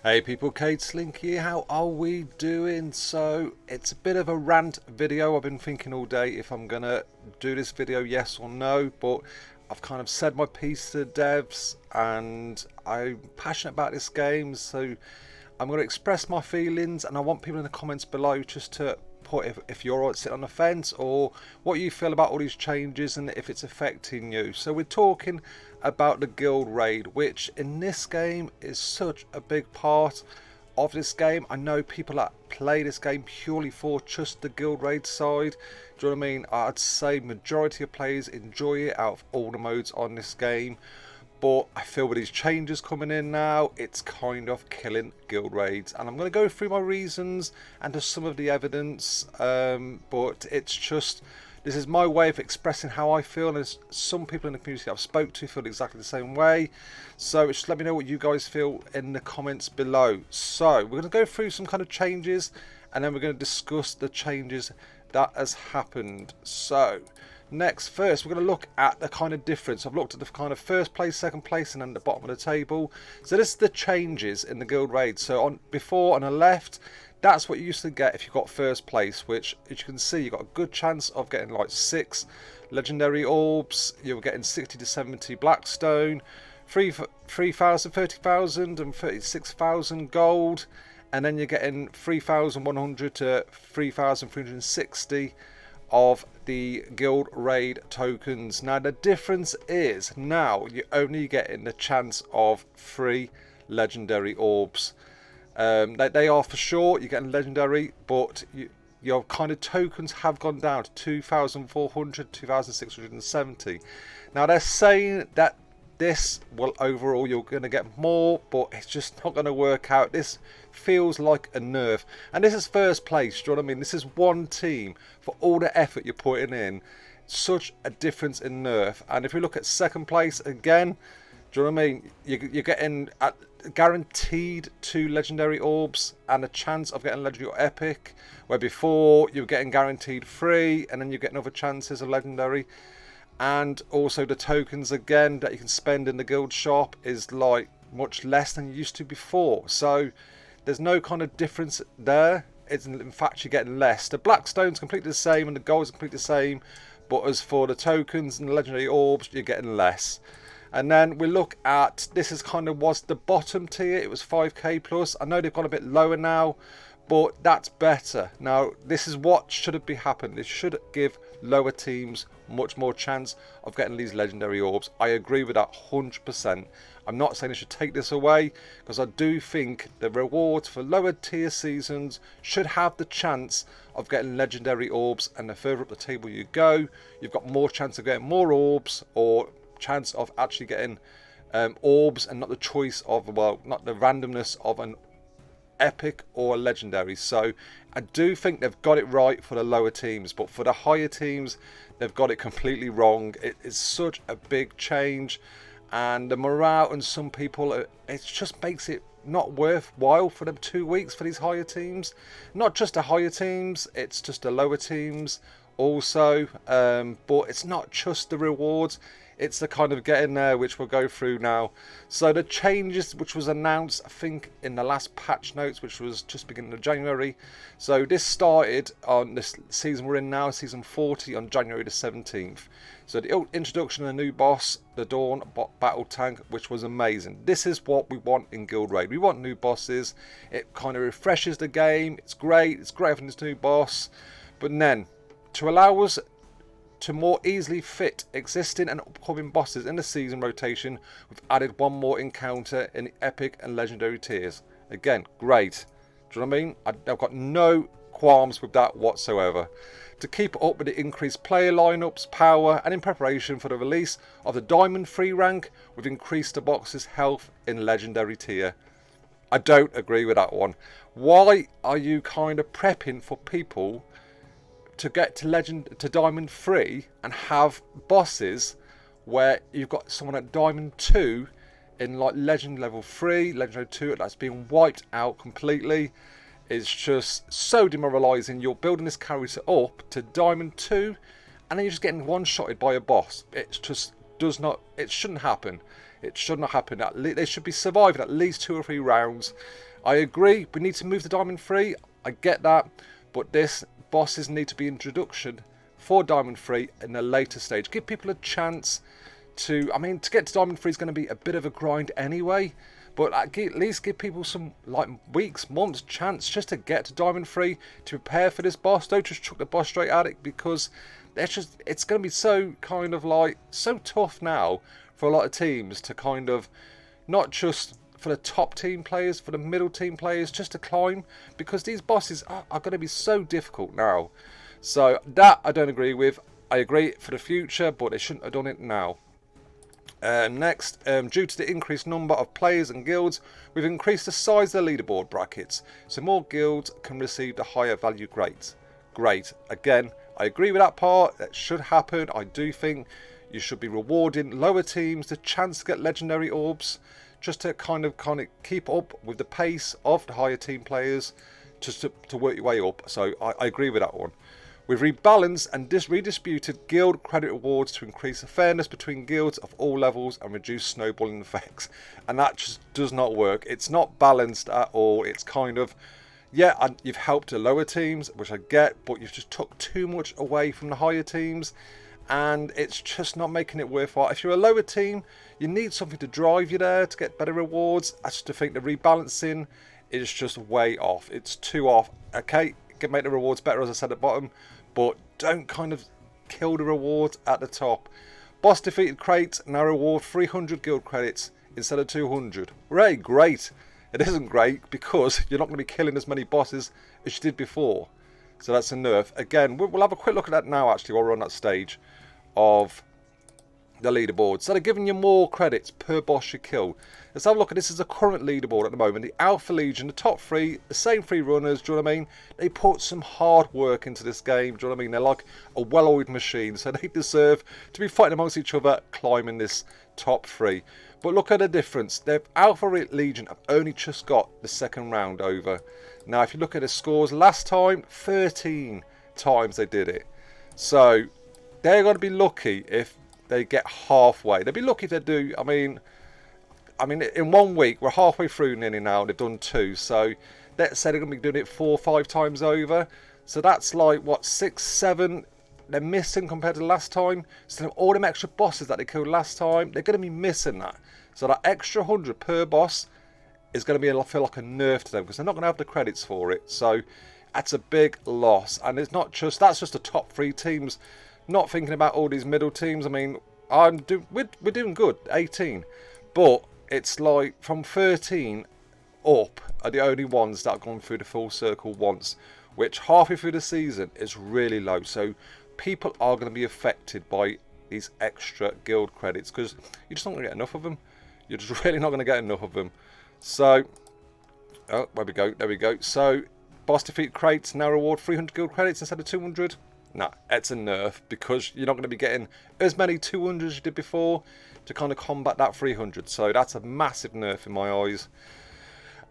Hey people, Kate Slinky, how are we doing? So it's a bit of a rant video. I've been thinking all day if I'm gonna do this video, yes or no, but I've kind of said my piece to the devs and I'm passionate about this game, so I'm going to express my feelings, and I want people in the comments below just to put if you're all sitting on the fence or what you feel about all these changes and if it's affecting you. So we're talking about the guild raid, which in this game is such a big part of this game. I know people that play this game purely for just the guild raid side. Do you know what I mean? I'd say majority of players enjoy it out of all the modes on this game. But I feel with these changes coming in now, it's kind of killing guild raids. And I'm going to go through my reasons and just some of the evidence. But it's just, this is my way of expressing how I feel. And there's some people in the community I've spoke to feel exactly the same way. So just let me know what you guys feel in the comments below. So we're going to go through some kind of changes, and then we're going to discuss the changes that has happened. So first we're going to look at the kind of difference. I've looked at the kind of first place, second place, and then the bottom of the table. So this is the changes in the guild raid. So before on the left, that's what you used to get if you got first place, which as you can see, you got a good chance of getting like 6 legendary orbs. You're getting 60 to 70 blackstone, 3,000, 30,000 and 36,000 gold, and then you're getting 3,100 to 3,360 of the guild raid tokens. Now the difference is now you're only getting the chance of 3 legendary orbs. They are for sure you're getting legendary, but your kind of tokens have gone down to 2,400, 2,670. Now they're saying that this will overall you're going to get more, but it's just not going to work out. This feels like a nerf, and this is first place. Do you know what I mean? This is one team for all the effort you're putting in. Such a difference in nerf. And if you look at second place again, do you know what I mean? You're getting guaranteed 2 legendary orbs and a chance of getting legendary or epic, where before you were getting guaranteed 3 and then you get other chances of legendary. And also the tokens again that you can spend in the guild shop is like much less than you used to before. So there's no kind of difference there. It's in fact you're getting less. The blackstone's completely the same and the gold's completely the same, but as for the tokens and the legendary orbs, you're getting less. And then we look at, this is kind of was the bottom tier. It was 5k plus. I know they've gone a bit lower now, but that's better. Now this is what should be happening. This should give lower teams much more chance of getting these legendary orbs. I agree with that 100%. I'm not saying they should take this away, because I do think the rewards for lower tier seasons should have the chance of getting legendary orbs, and the further up the table you go, you've got more chance of getting more orbs, or chance of actually getting orbs, and not the choice of, well, not the randomness of an epic or legendary. So I do think they've got it right for the lower teams, but for the higher teams they've got it completely wrong. It is such a big change, and the morale and some people, it just makes it not worthwhile for them 2 weeks for these higher teams. Not just the higher teams, it's just the lower teams also. But it's not just the rewards, it's the kind of getting there, which we'll go through now. So the changes which was announced, I think, in the last patch notes, which was just beginning of January. So this started on this season we're in now, season 40, on January the 17th. So the introduction of the new boss, the Dawn Battle Tank, which was amazing. This is what we want in Guild Raid. We want new bosses. It kind of refreshes the game. It's great. It's great having this new boss. But then, to allow us to more easily fit existing and upcoming bosses in the season rotation, we've added one more encounter in the epic and legendary tiers. Again, great. Do you know what I mean? I've got no qualms with that whatsoever. To keep up with the increased player lineups, power, and in preparation for the release of the Diamond 3 rank, we've increased the box's health in legendary tier. I don't agree with that one. Why are you kind of prepping for people to get to Diamond 3 and have bosses where you've got someone at Diamond 2 in like Legend level 3, Legendary 2, that's being wiped out completely? It's just so demoralising. You're building this character up to Diamond 2 and then you're just getting one-shotted by a boss. It just does not, it shouldn't happen. It should not happen. They should be surviving at least 2 or 3 rounds. I agree, we need to move the Diamond 3, I get that, but this bosses need to be introduction for Diamond 3 in a later stage. Give people a chance to, I mean, to get to Diamond 3 is going to be a bit of a grind anyway, but at least give people some like weeks, months chance just to get to Diamond 3, to prepare for this boss. Don't just chuck the boss straight at it, because it's going to be so kind of like so tough now for a lot of teams to kind of, not just for the top team players, for the middle team players, just to climb, because these bosses are going to be so difficult now. So that I don't agree with. I agree for the future, but they shouldn't have done it now. Next, due to the increased number of players and guilds, we've increased the size of the leaderboard brackets, so more guilds can receive the higher value grades. Great. Again, I agree with that part. That should happen. I do think you should be rewarding lower teams the chance to get legendary orbs, just to kind of keep up with the pace of the higher team players, just to work your way up. So I agree with that one. We've rebalanced and redistributed guild credit rewards to increase the fairness between guilds of all levels and reduce snowballing effects. And that just does not work. It's not balanced at all. It's kind of, yeah, and you've helped the lower teams, which I get, but you've just took too much away from the higher teams, and it's just not making it worthwhile. If you're a lower team, you need something to drive you there to get better rewards. I just think the rebalancing is just way off. It's too off. Okay, you can make the rewards better, as I said at the bottom, but don't kind of kill the rewards at the top. Boss defeated crates now reward 300 guild credits instead of 200. Hooray, great. It isn't great because you're not going to be killing as many bosses as you did before. So that's a nerf. Again, we'll have a quick look at that now, actually, while we're on that stage of the leaderboard. So they're giving you more credits per boss you kill. Let's have a look at this. Is the current leaderboard at the moment. The Alpha Legion, the top three, the same three runners, do you know what I mean? They put some hard work into this game, do you know what I mean? They're like a well-oiled machine, so they deserve to be fighting amongst each other, climbing this top three. But look at the difference. The Alpha Legion have only just got the second round over. Now, if you look at the scores, last time, 13 times they did it. So they're going to be lucky if they get halfway. They'll be lucky if they do. I mean, in 1 week, we're halfway through nearly now, and they've done 2. So let's say they're going to be doing it 4 or 5 times over. So that's like, what, 6, 7 they're missing compared to last time. So all them extra bosses that they killed last time, they're going to be missing that. So that extra 100 per boss is going to be, I feel like, a nerf to them, because they're not going to have the credits for it. So that's a big loss. And it's not just, that's just the top 3 teams. Not thinking about all these middle teams. I mean, we're doing good, 18. But it's like from 13 up are the only ones that have gone through the full circle once, which halfway through the season is really low. So people are going to be affected by these extra guild credits, because you're just not going to get enough of them. You're just really not going to get enough of them. So, oh, there we go. So, boss defeat crates now reward 300 guild credits instead of 200. Nah, it's a nerf, because you're not going to be getting as many 200s as you did before to kind of combat that 300. So that's a massive nerf in my eyes.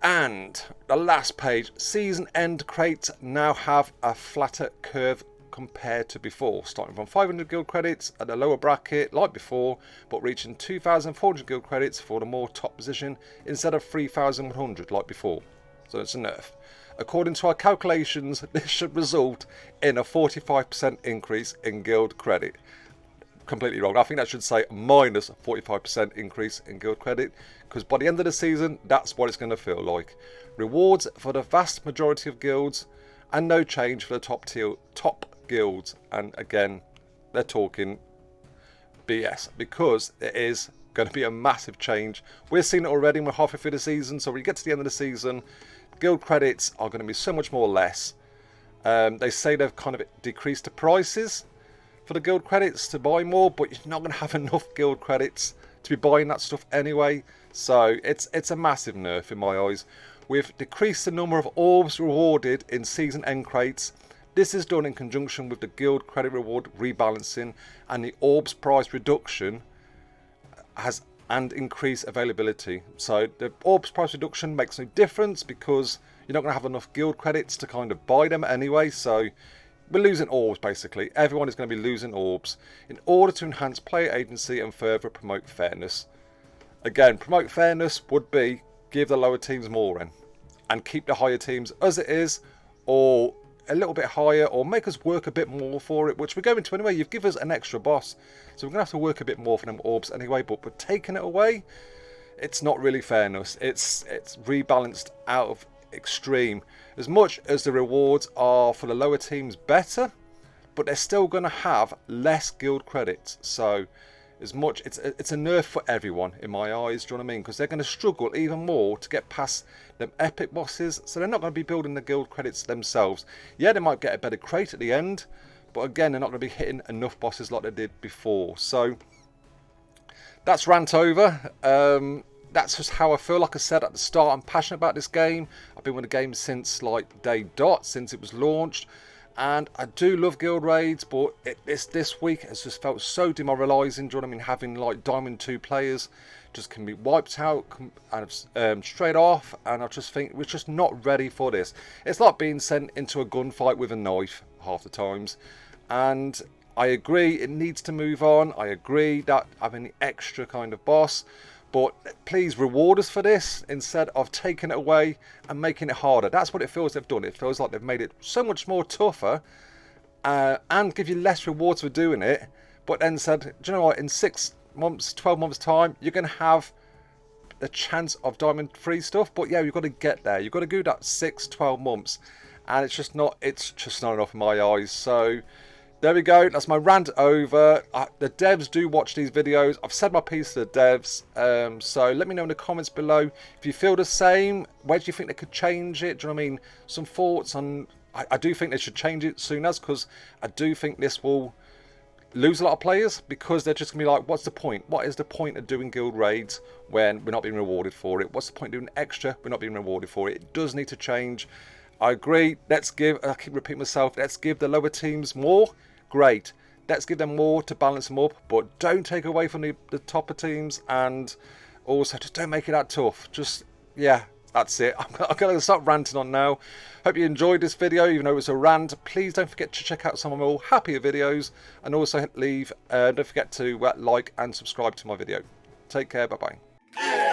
And the last page, season end crates now have a flatter curve compared to before, starting from 500 guild credits at the lower bracket like before, but reaching 2,400 guild credits for the more top position instead of 3,100 like before. So it's a nerf. According to our calculations, this should result in a 45% increase in guild credit. Completely wrong. I think that should say minus 45% increase in guild credit, because by the end of the season, that's what it's going to feel like. Rewards for the vast majority of guilds, and no change for the top guilds. And again, they're talking BS, because it is going to be a massive change. We're seeing it already, and we're halfway through the season. So when you get to the end of the season, guild credits are going to be so much more less. They say they've kind of decreased the prices for the guild credits to buy more, but you're not going to have enough guild credits to be buying that stuff anyway. So it's a massive nerf in my eyes. We've decreased the number of orbs rewarded in season end crates. This is done in conjunction with the guild credit reward rebalancing and the orbs price reduction and increased availability. So the orbs price reduction makes no difference, because you're not going to have enough guild credits to kind of buy them anyway. So we're losing orbs, basically. Everyone is going to be losing orbs in order to enhance player agency and further promote fairness. Again, promote fairness would be give the lower teams more in. and keep the higher teams as it is, or a little bit higher, or make us work a bit more for it, which we're going to anyway. You've given us an extra boss, so we're going to have to work a bit more for them orbs anyway, but we're taking it away. It's not really fairness. It's rebalanced out of extreme. As much as the rewards are for the lower teams better, but they're still going to have less guild credits. So as much, it's a nerf for everyone in my eyes, do you know what I mean? Because they're going to struggle even more to get past them epic bosses, so they're not going to be building the guild credits themselves. Yeah, they might get a better crate at the end, but again, they're not going to be hitting enough bosses like they did before. So that's rant over. That's just how I feel. Like I said at the start, I'm passionate about this game. I've been with the game since like day dot, since it was launched. And I do love guild raids, but this week has just felt so demoralising. Do you know what I mean? Having like Diamond 2 players just can be wiped out and straight off. And I just think we're just not ready for this. It's like being sent into a gunfight with a knife half the times. And I agree, it needs to move on. I agree that having the extra kind of boss. But please reward us for this instead of taking it away and making it harder. That's what it feels they've done. It feels like they've made it so much more tougher and give you less rewards for doing it. But then said, do you know what, in 6 months, 12 months time, you're going to have the chance of diamond free stuff. But yeah, you've got to get there. You've got to do that 6, 12 months. And it's just not enough in my eyes. So there we go. That's my rant over. The devs do watch these videos. I've said my piece to the devs. So let me know in the comments below if you feel the same. Where do you think they could change it? Do you know what I mean? Some thoughts on... I do think they should change it soon as, because I do think this will lose a lot of players, because they're just going to be like, what's the point? What is the point of doing guild raids when we're not being rewarded for it? What's the point of doing extra? We're not being rewarded for it. It does need to change. I agree. Let's give... I keep repeating myself. Let's give the lower teams more. Great. Let's give them more to balance them up, but don't take away from the topper teams, and also just don't make it that tough. Just, yeah, that's it. I'm going to start ranting on now. Hope you enjoyed this video, even though it was a rant. Please don't forget to check out some of my more happier videos, and also don't forget to like and subscribe to my video. Take care. Bye-bye.